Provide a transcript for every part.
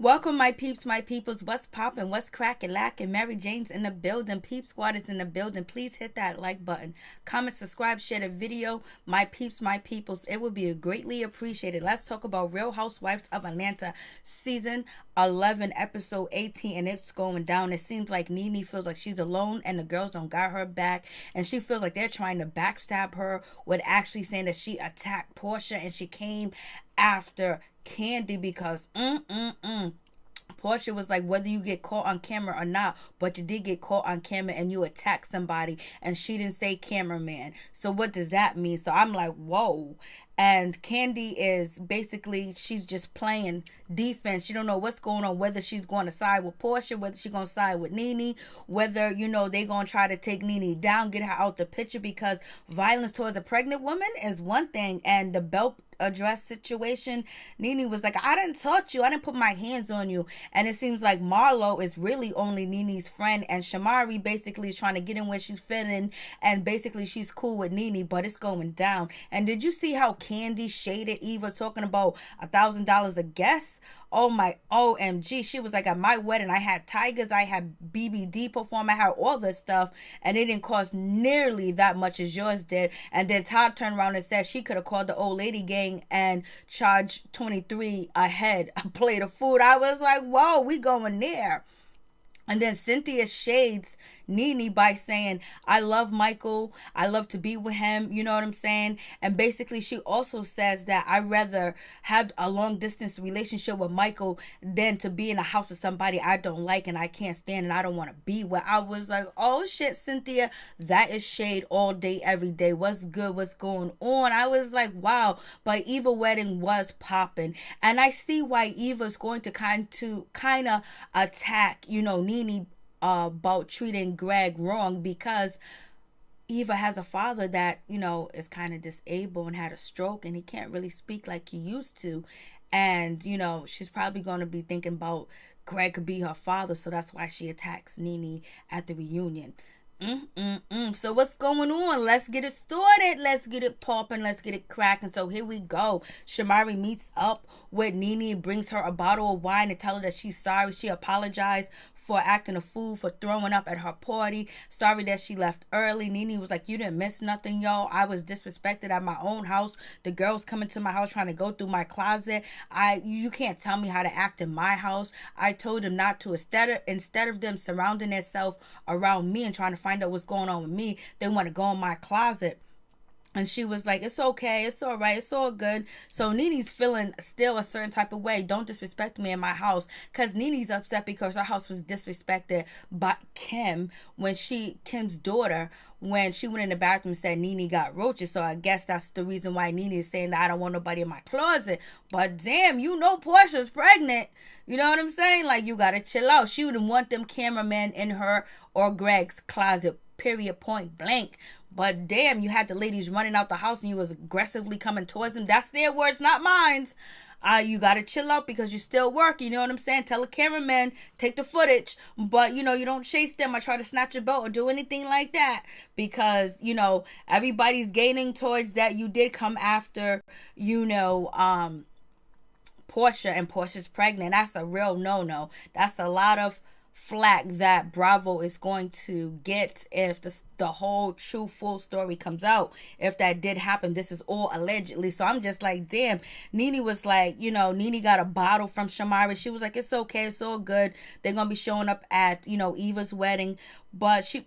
Welcome, my peeps, my peoples. What's poppin'? What's crackin', lackin'? Mary Jane's in the building. Peep Squad is in the building. Please hit that like button. Comment, subscribe, share the video. My peeps, my peoples. It would be greatly appreciated. Let's talk about Real Housewives of Atlanta, season 11, episode 18, and it's going down. It seems like Nene feels like she's alone and the girls don't got her back, and she feels like they're trying to backstab her with actually saying that she attacked Porsha and she came after Kandi because Porsha was like, whether you get caught on camera or not, but you did get caught on camera and you attacked somebody, and she didn't say cameraman. So what does that mean? So I'm like, whoa. And Kandi is basically, she's just playing defense. She don't know what's going on, whether she's going to side with Porsha, whether she's going to side with Nene, whether, they going to try to take Nene down, get her out the picture, because violence towards a pregnant woman is one thing, and the belt address situation, Nene was like, I didn't touch you, I didn't put my hands on you. And it seems like Marlo is really only Nene's friend, and Shamari basically is trying to get in where she's fitting, and basically she's cool with Nene, but it's going down. And did you see how Kandi shaded Eva, talking about $1,000 a guest? Oh my OMG. She was like, at my wedding, I had tigers, I had BBD perform, I had all this stuff, and it didn't cost nearly that much as yours did. And then Todd turned around and said she could have called the old lady gang and charged 23 a head a plate of food. I was like, whoa, we going there. And then Cynthia shades Nene by saying, I love Michael, I love to be with him, you know what I'm saying? And basically she also says that I'd rather have a long distance relationship with Michael than to be in a house with somebody I don't like and I can't stand and I don't want to be with. I was like, oh shit, Cynthia, that is shade all day, every day. What's good? What's going on? I was like, wow. But Eva wedding was popping. And I see why Eva's going to kind of attack, Nene about treating Greg wrong, because Eva has a father that, is kind of disabled and had a stroke and he can't really speak like he used to. And, she's probably going to be thinking about Greg could be her father. So that's why she attacks Nene at the reunion. So what's going on? Let's get it started. Let's get it popping. Let's get it cracking. So here we go. Shamari meets up with Nene and brings her a bottle of wine to tell her that she's sorry. She apologized for acting a fool, for throwing up at her party. Sorry that she left early. Nene was like, you didn't miss nothing, y'all. I was disrespected at my own house. The girls coming to my house trying to go through my closet. You can't tell me how to act in my house. I told them not to. Instead of them surrounding themselves around me and trying to find out what's going on with me, they want to go in my closet. And she was like, it's okay, it's all right, it's all good. So Nene's feeling still a certain type of way. Don't disrespect me in my house. Because Nene's upset because her house was disrespected by Kim's daughter, when she went in the bathroom and said Nene got roaches. So I guess that's the reason why Nene is saying that I don't want nobody in my closet. But damn, Portia's pregnant. You know what I'm saying? Like, you got to chill out. She wouldn't want them cameramen in her or Greg's closet, period, point blank. But damn, you had the ladies running out the house and you was aggressively coming towards them. That's their words, not mine. You gotta chill out because you still work. You know what I'm saying? Tell the cameraman, take the footage. But, you don't chase them or try to snatch a belt or do anything like that. Because, everybody's gaining towards that you did come after, Porsha, and Portia's pregnant. That's a real no-no. That's a lot of flack that Bravo is going to get if the whole true full story comes out. If that did happen, this is all allegedly. So I'm just like, damn. Nene was like, Nene got a bottle from Shamari. She was like, it's okay, it's all good. They're gonna be showing up at Eva's wedding. But she,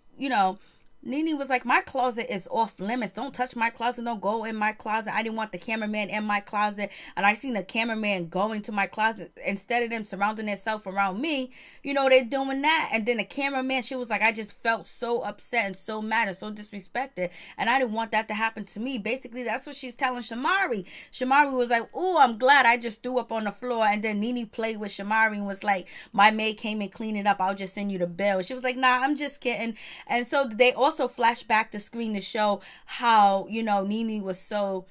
Nene was like, my closet is off limits. Don't touch my closet. Don't go in my closet. I didn't want the cameraman in my closet. And I seen the cameraman going to my closet. Instead of them surrounding themselves around me, they're doing that. And then the cameraman, she was like, I just felt so upset and so mad and so disrespected. And I didn't want that to happen to me. Basically, that's what she's telling Shamari. Shamari was like, oh, I'm glad I just threw up on the floor. And then Nene played with Shamari and was like, my maid came and cleaned it up. I'll just send you the bill. And she was like, nah, I'm just kidding. And so they also flashed back the screen to show how, Nene was so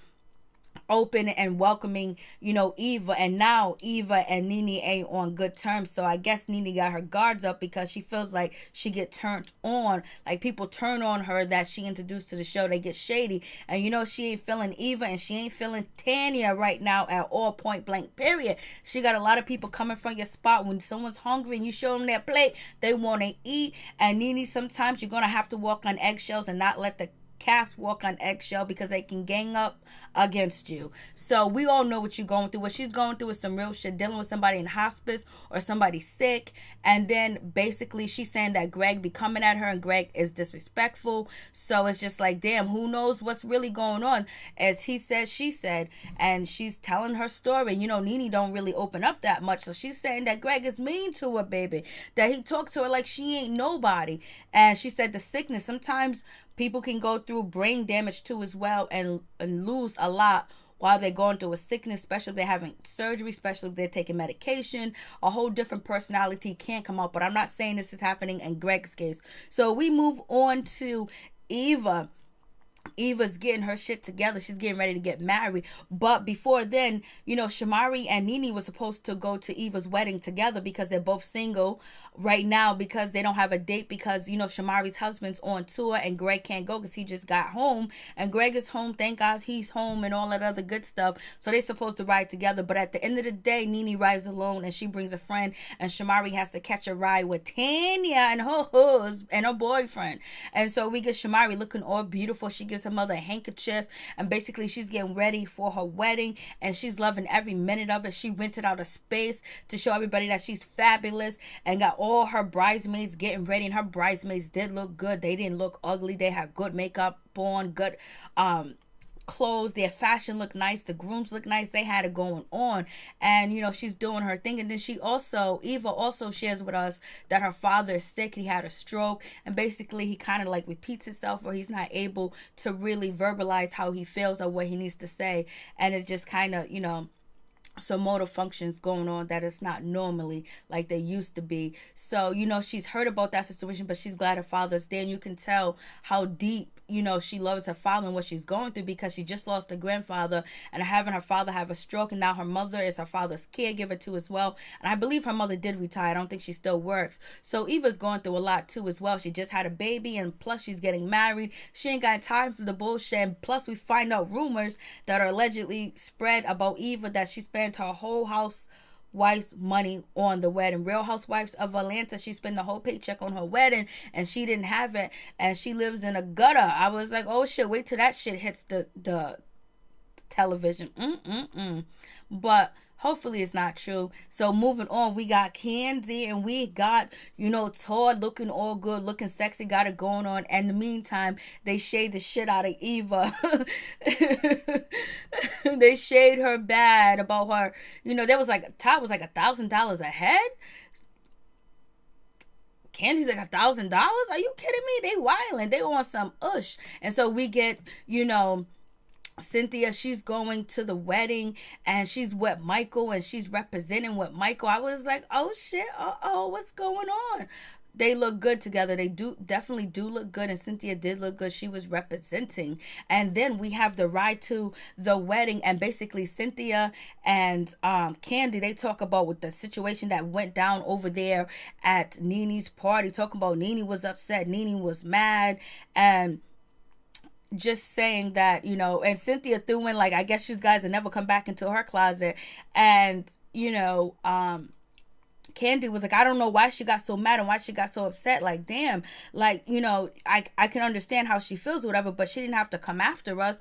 open and welcoming, Eva. And now Eva and Nene ain't on good terms. So I guess Nene got her guards up because she feels like she get turned on. Like people turn on her that she introduced to the show. They get shady. And she ain't feeling Eva and she ain't feeling Tanya right now at all, point blank, period. She got a lot of people coming from your spot. When someone's hungry and you show them their plate, they want to eat. And Nene, sometimes you're going to have to walk on eggshells and not let the cast walk on eggshell because they can gang up against you. So we all know what you're going through. What she's going through is some real shit, dealing with somebody in hospice or somebody sick. And then basically she's saying that Greg be coming at her and Greg is disrespectful. So it's just like, damn, who knows what's really going on? As he said, she said, and she's telling her story. Nene don't really open up that much. So she's saying that Greg is mean to her, baby, that he talked to her like she ain't nobody. And she said the sickness, sometimes people can go through brain damage too as well and lose a lot while they're going through a sickness, especially if they're having surgery, especially if they're taking medication. A whole different personality can come out. But I'm not saying this is happening in Greg's case. So we move on to Eva. Eva's getting her shit together. She's getting ready to get married. But before then, Shamari and Nene were supposed to go to Eva's wedding together because they're both single right now because they don't have a date because, Shamari's husband's on tour and Greg can't go because he just got home. And Greg is home. Thank God he's home and all that other good stuff. So they're supposed to ride together. But at the end of the day, Nene rides alone and she brings a friend. And Shamari has to catch a ride with Tanya and her husband and her boyfriend. And so we get Shamari looking all beautiful. She gives her mother a handkerchief and basically she's getting ready for her wedding and she's loving every minute of it. She rented out a space to show everybody that she's fabulous and got all her bridesmaids getting ready, and her bridesmaids did look good. They didn't look ugly. They had good makeup on, good clothes. Their fashion looked nice. The grooms looked nice. They had it going on. And she's doing her thing. And then Eva also shares with us that her father is sick. He had a stroke and basically he kind of like repeats himself, or he's not able to really verbalize how he feels or what he needs to say. And it's just kind of some motor functions going on that it's not normally like they used to be. So she's heard about that situation, but she's glad her father's there. And you can tell how deep she loves her father and what she's going through because she just lost her grandfather and having her father have a stroke, and now her mother is her father's caregiver too as well. And I believe her mother did retire. I don't think she still works. So Eva's going through a lot too as well. She just had a baby and plus she's getting married. She ain't got time for the bullshit. And plus we find out rumors that are allegedly spread about Eva that she spent her whole wife's money on the wedding. Real Housewives of Atlanta, she spent the whole paycheck on her wedding and she didn't have it, and she lives in a gutter. I was like, oh shit, wait till that shit hits the television. But hopefully it's not true. So moving on, we got Kandi and we got, Todd looking all good, looking sexy, got it going on. And in the meantime, they shade the shit out of Eva. They shade her bad about her. There was like, Todd was like $1,000 ahead. Kandi's like $1,000? Are you kidding me? They wilding. They on some ush. And so we get, Cynthia, she's going to the wedding and she's with Michael and she's representing with Michael. I was like, oh shit, what's going on? They look good together. They definitely do look good, and Cynthia did look good. She was representing. And then we have the ride to the wedding, and basically Cynthia and Kandi, they talk about with the situation that went down over there at Nene's party, talking about Nene was upset, Nene was mad, and just saying that, and Cynthia threw in like, I guess you guys will never come back into her closet. And, Kandi was like, I don't know why she got so mad and why she got so upset. Like, damn, like, I can understand how she feels or whatever, but she didn't have to come after us.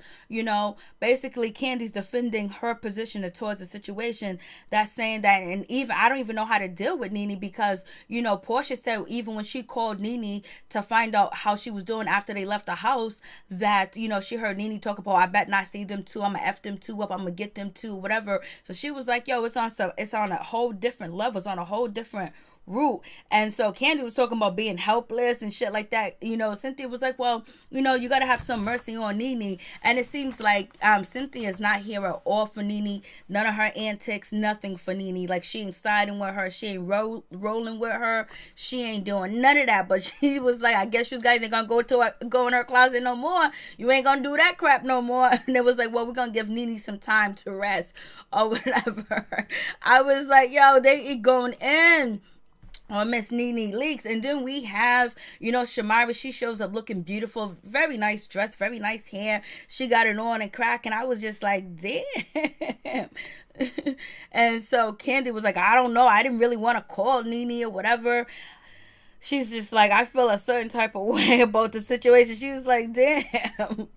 Basically Candy's defending her position towards the situation, that's saying that, and even I don't even know how to deal with Nene because, Porsha said even when she called Nene to find out how she was doing after they left the house, that, she heard Nene talk about, I bet not see them too, I'm gonna F them too up, I'm gonna get them too, whatever. So she was like, yo, it's on a whole different level, it's on a whole whole different route. And so Kandi was talking about being helpless and shit like that. Cynthia was like, well, you gotta have some mercy on Nene. And it seems like Cynthia's not here at all for Nene. None of her antics, nothing for Nene. Like, she ain't siding with her, she ain't rolling with her, she ain't doing none of that. But she was like, I guess you guys ain't gonna go in her closet no more. You ain't gonna do that crap no more. And it was like, well, we're gonna give Nene some time to rest or whatever. I was like, yo, they going in on Miss Nene Leakes. And then we have, Shamari. She shows up looking beautiful, very nice dress, very nice hair. She got it on and cracking. I was just like, damn. And so Kandi was like, I don't know, I didn't really want to call Nene or whatever. She's just like, I feel a certain type of way about the situation. She was like, damn,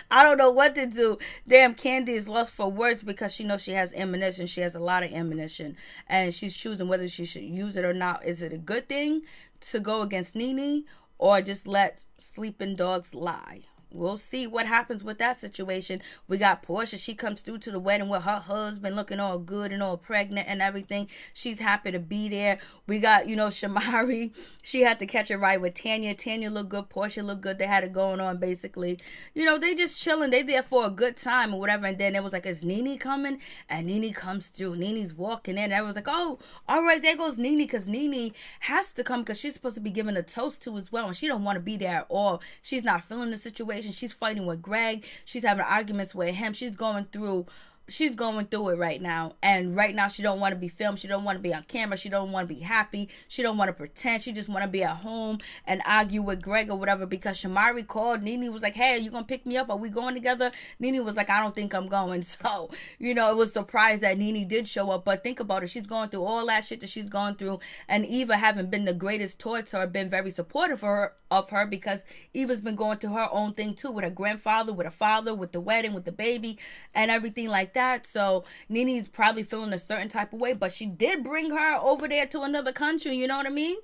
I don't know what to do. Damn, Kandi is lost for words because she knows she has ammunition. She has a lot of ammunition. And she's choosing whether she should use it or not. Is it a good thing to go against Nene or just let sleeping dogs lie? We'll see what happens with that situation. We got Porsha. She comes through to the wedding with her husband looking all good and all pregnant and everything. She's happy to be there. We got, Shamari. She had to catch a ride with Tanya. Tanya looked good. Porsha looked good. They had it going on, basically. They just chilling. They there for a good time or whatever. And then it was like, is Nene coming? And Nene comes through. Nene's walking in. And everyone's like, oh, all right, there goes Nene. Because Nene has to come because she's supposed to be given a toast to as well. And she don't want to be there at all. She's not feeling the situation. She's fighting with Greg. She's having arguments with him. She's going through it right now. And right now she don't want to be filmed. She don't want to be on camera. She don't want to be happy. She don't want to pretend. She just want to be at home and argue with Greg or whatever, because Shamari called. Nene was like, hey, are you going to pick me up? Are we going together? Nene was like, I don't think I'm going. So, it was surprised that Nene did show up. But think about it. She's going through all that shit that she's gone through. And Eva haven't been the greatest towards her, been very supportive of her because Eva's been going through her own thing too, with her grandfather, with her father, with the wedding, with the baby and everything like that. So Nene's probably feeling a certain type of way, but she did bring her over there to another country, you know what I mean?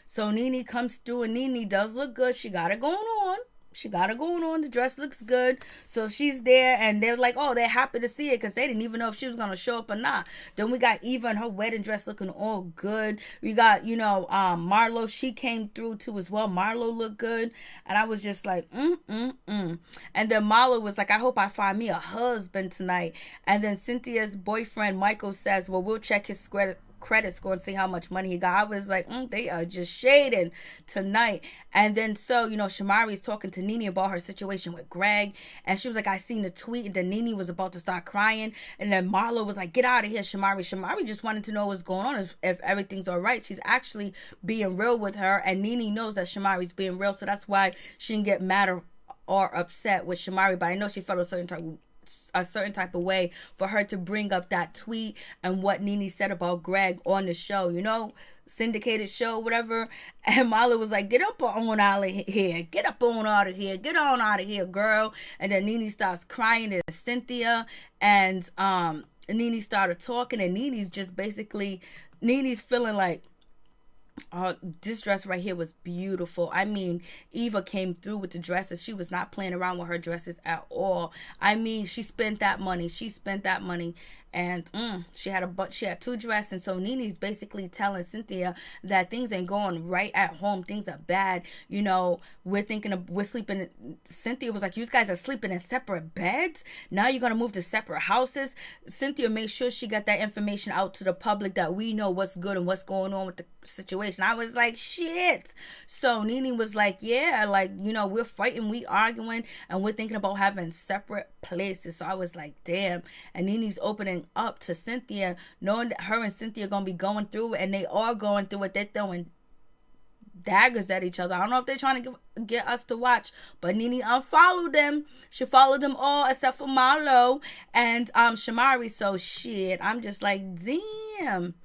So Nene comes through, and Nene does look good. She got it going on. The dress looks good. So she's there, and they're like, oh, they're happy to see it because they didn't even know if she was going to show up or not. Then we got Eva in her wedding dress looking all good. We got, Marlo. She came through too as well. Marlo looked good. And I was just like, And then Marlo was like, I hope I find me a husband tonight. And then Cynthia's boyfriend, Michael, says, well, we'll check his credit score and see how much money he got. I was like, they are just shading tonight. And then so, Shamari is talking to Nene about her situation with Greg, and she was like, I seen the tweet, and then Nene was about to start crying, and then Marlo was like, get out of here, Shamari just wanted to know what's going on, if everything's all right. She's actually being real with her, and Nene knows that Shamari's being real, so that's why she didn't get mad or upset with Shamari. But I know she felt a certain type of way for her to bring up that tweet and what Nene said about Greg on the show, syndicated show, whatever. And Marlo was like, get up on out of here, get on out of here, girl. And then Nene starts crying at Cynthia, and Nene started talking, and Nene's just basically, Nene's feeling like, this dress right here was beautiful. I mean, Eva came through with the dresses. She was not playing around with her dresses at all. I mean, she spent that money. And she had two dresses. And so Nene's basically telling Cynthia that things ain't going right at home. Things are bad. We're sleeping. Cynthia was like, you guys are sleeping in separate beds. Now you're going to move to separate houses. Cynthia made sure she got that information out to the public, that we know what's good and what's going on with the situation. I was like, shit. So Nene was like, yeah, we're fighting, we arguing, and we're thinking about having separate places. So I was like, damn. And Nene's opening up to Cynthia, knowing that her and Cynthia are gonna be going through it, and they are going through it. They're throwing daggers at each other. I don't know if they're trying to get us to watch, but Nene unfollowed them. She followed them all except for Marlo and Shamari. So shit, I'm just like, damn.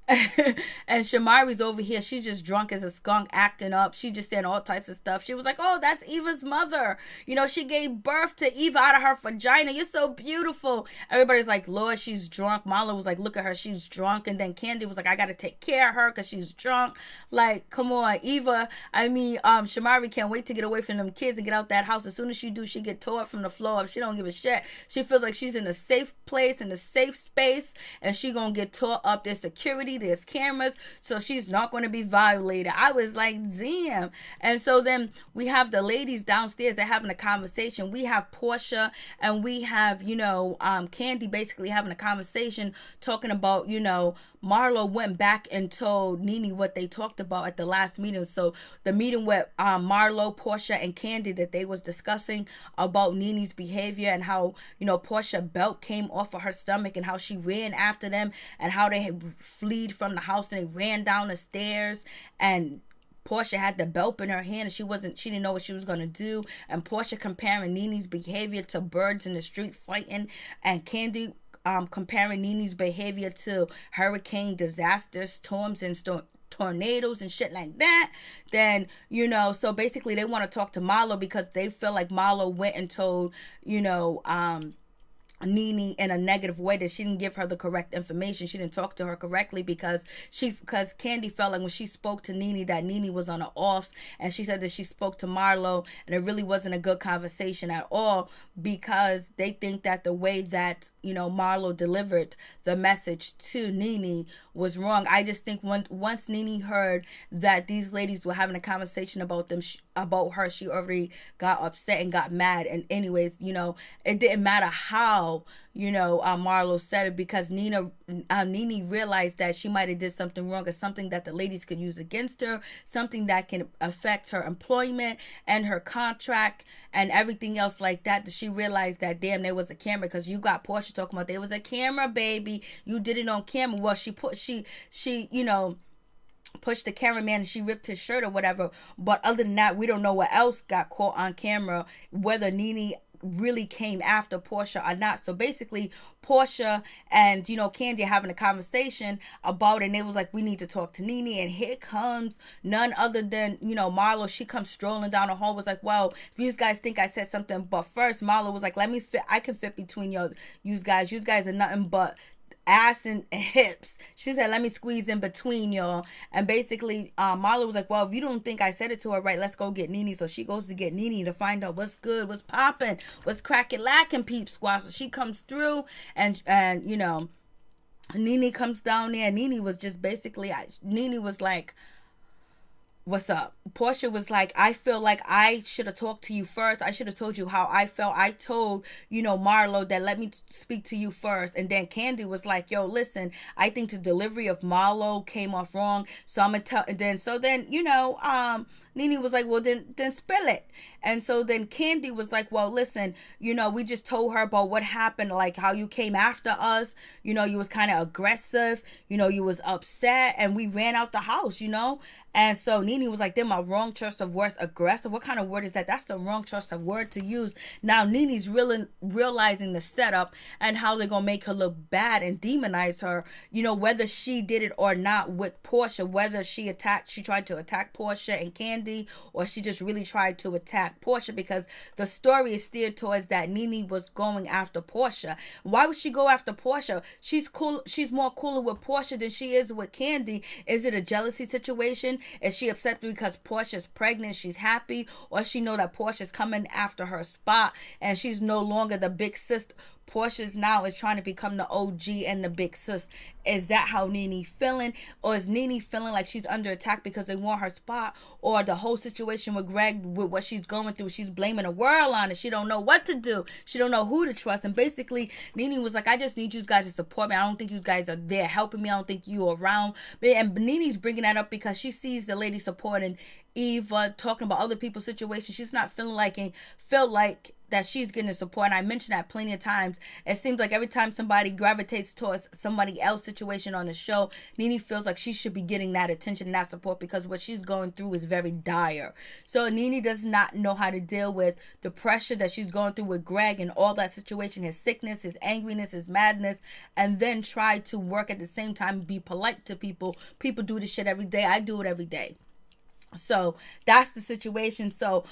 And Shamari's over here. She's just drunk as a skunk, acting up. She just saying all types of stuff. She was like, oh, that's Eva's mother. You know, she gave birth to Eva out of her vagina. You're so beautiful. Everybody's like, Lord, she's drunk. Marlo was like, look at her. She's drunk. And then Kandi was like, I got to take care of her because she's drunk. Like, come on. Shamari can't wait to get away from them kids and get out that house. As soon as she do, she get tore up from the floor up. She don't give a shit. She feels like she's in a safe place, in a safe space, and she gonna get tore up. There's security, there's cameras, so she's not going to be violated. I was like, damn. And so then we have the ladies downstairs. They're having a conversation. We have Porsha and we have, Kandi basically having a conversation talking about, Marlo went back and told Nene what they talked about at the last meeting. So the meeting with Marlo, Porsha, and Kandi that they was discussing about Nene's behavior and how, Porsha belt came off of her stomach and how she ran after them and how they had fled from the house and they ran down the stairs, and Porsha had the belt in her hand and she didn't know what she was going to do. And Porsha comparing Nene's behavior to birds in the street fighting, and Kandi comparing Nene's behavior to hurricane disasters, storms, and tornadoes and shit like that. Then, so basically they want to talk to Marlo because they feel like Marlo went and told, Nene in a negative way, that she didn't give her the correct information. She didn't talk to her correctly because Kandi felt like when she spoke to Nene that Nene was on an off, and she said that she spoke to Marlo and it really wasn't a good conversation at all because they think that the way that Marlo delivered the message to Nene was wrong. I just think once Nene heard that these ladies were having a conversation about about her, she already got upset and got mad. And anyways, it didn't matter how Marlo said it, because Nene realized that she might have did something wrong, or something that the ladies could use against her, something that can affect her employment and her contract and everything else like that. She realized that, damn, there was a camera, because you got Porsha talking about there was a camera, baby. You did it on camera. Well, she pushed the cameraman and she ripped his shirt or whatever. But other than that, we don't know what else got caught on camera, whether Nene really came after Porsha or not. So basically Porsha and Kandi are having a conversation about it, and they was like, we need to talk to Nene. And here comes none other than Marlo. She comes strolling down the hall, was like, well, if you guys think I said something, but first Marlo was like, let me fit, I can fit between you guys are nothing but ass and hips. She said, let me squeeze in between y'all. And basically Marlo was like, well, if you don't think I said it to her right, let's go get Nene. So she goes to get Nene to find out what's good, what's popping, what's cracking, lacking, peep squad. So she comes through and Nene comes down there. Nene was just basically, Nene was like, what's up? Porsha was like, I feel like I should have talked to you first. I should have told you how I felt. I told, Marlo that let me speak to you first. And then Kandi was like, yo, listen, I think the delivery of Marlo came off wrong. So I'm going to tell, Nene was like, well, then spill it. And so then Kandi was like, well, listen, we just told her about what happened, like how you came after us. You was kind of aggressive. You was upset, and we ran out the house, And so Nene was like, they're my wrong choice of words. Aggressive? What kind of word is that? That's the wrong choice of word to use. Now Nene's realizing the setup and how they're going to make her look bad and demonize her, whether she did it or not with Porsha, whether she tried to attack Porsha and Kandi, or she just really tried to attack Porsha, because the story is steered towards that Nene was going after Porsha. Why would she go after Porsha? She's cool. She's more cooler with Porsha than she is with Kandi. Is it a jealousy situation? Is she upset because Portia's pregnant, she's happy, or she know that Portia's coming after her spot and she's no longer the big sister? Portia's now is trying to become the OG and the big sis. Is that how Nene feeling? Or is Nene feeling like she's under attack because they want her spot? Or the whole situation with Greg, with what she's going through, she's blaming the world on it. She don't know what to do. She don't know who to trust. And basically Nene was like, I just need you guys to support me. I don't think you guys are there helping me. I don't think you are around. And Nene's bringing that up because she sees the lady supporting Eva, talking about other people's situations. She's not feel like that she's getting support. And I mentioned that plenty of times. It seems like every time somebody gravitates towards somebody else's situation on the show, Nene feels like she should be getting that attention and that support, because what she's going through is very dire. So Nene does not know how to deal with the pressure that she's going through with Greg and all that situation, his sickness, his angriness, his madness, and then try to work at the same time, be polite to people. People do this shit every day. I do it every day. So that's the situation. So,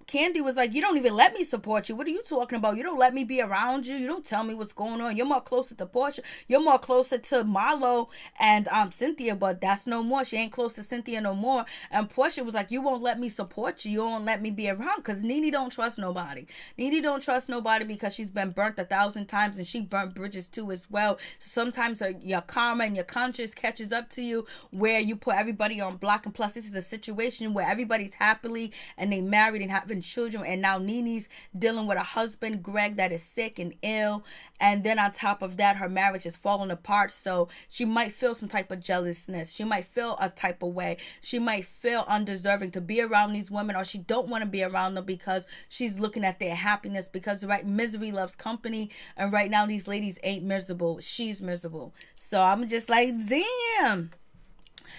Kandi was like, you don't even let me support you. What are you talking about? You don't let me be around you. You don't tell me what's going on. You're more closer to Porsha. You're more closer to Marlo and Cynthia, but that's no more. She ain't close to Cynthia no more. And Porsha was like, you won't let me support you. You won't let me be around, because Nene don't trust nobody. Nene don't trust nobody because she's been burnt 1,000 times, and she burnt bridges too as well. Sometimes your karma and your conscience catches up to you, where you put everybody on block. And plus, this is a situation where everybody's happily and they married and having children, and now Nene's dealing with a husband, Greg, that is sick and ill, and then on top of that, her marriage is falling apart. So she might feel some type of jealousness. She might feel a type of way. She might feel undeserving to be around these women, or she don't want to be around them because she's looking at their happiness, because misery loves company, and right now these ladies ain't miserable. She's miserable. So I'm just like, damn.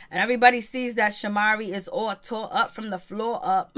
And everybody sees that Shamari is all tore up from the floor up.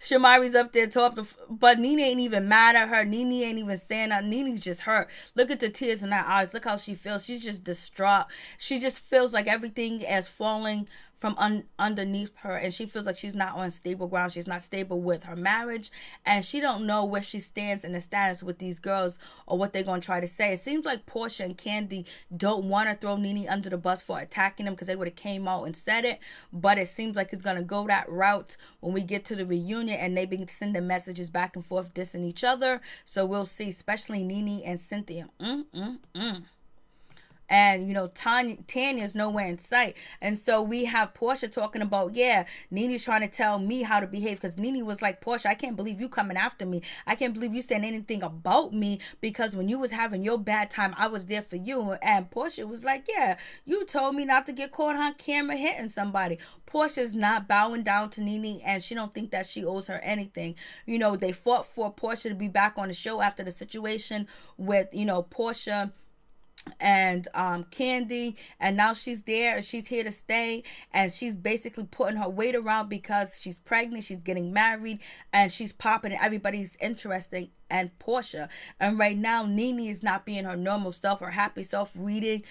Shamari's up there tore up. But Nene ain't even mad at her. Nene ain't even saying that. Nene's just hurt. Look at the tears in her eyes. Look how she feels. She's just distraught. She just feels like everything is falling from underneath her, and she feels like she's not on stable ground. She's not stable with her marriage, and she don't know where she stands in the status with these girls, or what they're going to try to say. It seems like Porsha and Kandi don't want to throw Nene under the bus for attacking them, because they would have came out and said it, but it seems like it's going to go that route when we get to the reunion, and they be sending messages back and forth dissing each other. So we'll see, especially Nene and Cynthia. And, Tanya's nowhere in sight. And so we have Porsha talking about, Nene's trying to tell me how to behave. Because Nene was like, Porsha, I can't believe you coming after me. I can't believe you saying anything about me. Because when you was having your bad time, I was there for you. And Porsha was like, you told me not to get caught on camera hitting somebody. Portia's not bowing down to Nene, and she don't think that she owes her anything. They fought for Porsha to be back on the show after the situation with, Porsha and Kandi, and now she's there, she's here to stay, and she's basically putting her weight around because she's pregnant, she's getting married, and she's popping, and everybody's interested in Porsha. And right now Nene is not being her normal self, her happy self, reading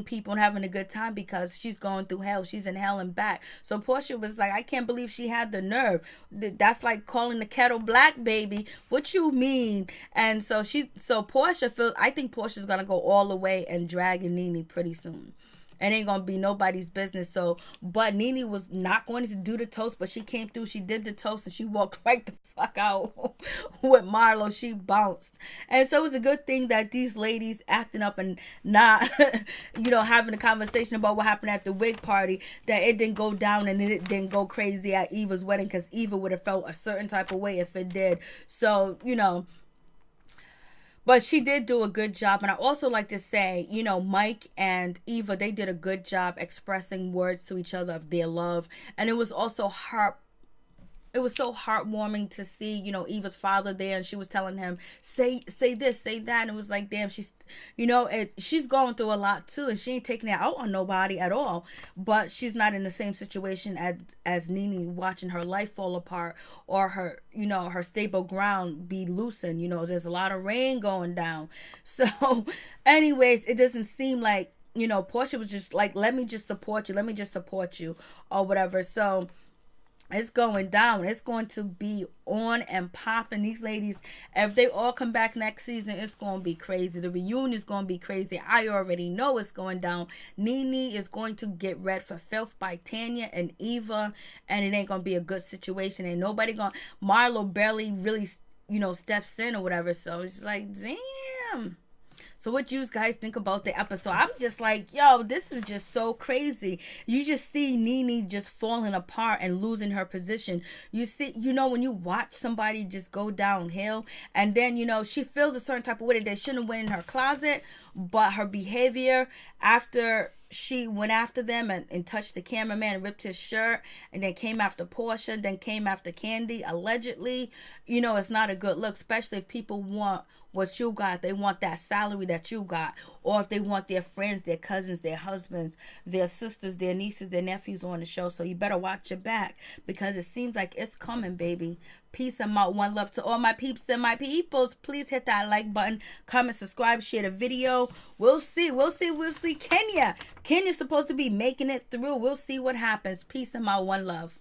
people and having a good time, because she's going through hell. She's in hell and back. So Porsha was like, I can't believe she had the nerve. That's like calling the kettle black, baby. What you mean? And so Porsha feels, I think Portia's gonna go all the way and drag Nene pretty soon. It ain't gonna be nobody's business. So, but Nene was not going to do the toast, but she came through, she did the toast, and she walked right the fuck out with Marlo. She bounced. And so it was a good thing that these ladies acting up and not, having a conversation about what happened at the wig party, that it didn't go down and it didn't go crazy at Eva's wedding, because Eva would have felt a certain type of way if it did. So, but she did do a good job. And I also like to say, Mike and Eva, they did a good job expressing words to each other of their love. And it was also it was so heartwarming to see, Eva's father there, and she was telling him, say this, say that. And it was like, damn, she's going through a lot too, and she ain't taking it out on nobody at all. But she's not in the same situation as Nene, watching her life fall apart, or her, her stable ground be loosened. There's a lot of rain going down. So anyways, it doesn't seem like, Porsha was just like, let me just support you, or whatever. So it's going down. It's going to be on and popping. These ladies, if they all come back next season, it's going to be crazy. The reunion is going to be crazy. I already know it's going down. Nene is going to get read for filth by Tanya and Eva, and it ain't going to be a good situation. Ain't nobody going. Marlo barely really, steps in or whatever. So it's like, damn. So what you guys think about the episode? I'm just like, yo, this is just so crazy. You just see Nene just falling apart and losing her position. You see, when you watch somebody just go downhill, and then, she feels a certain type of way that they shouldn't went in her closet, but her behavior after she went after them and touched the cameraman and ripped his shirt, and then came after Porsha, then came after Kandi, allegedly, it's not a good look, especially if people want what you got. They want that salary that you got, or if they want their friends, their cousins, their husbands, their sisters, their nieces, their nephews on the show. So you better watch your back, because it seems like it's coming, baby. Peace and one love to all my peeps and my peoples. Please hit that like button, comment, subscribe, share the video. We'll see. Kenya's supposed to be making it through. We'll see what happens. Peace and one love.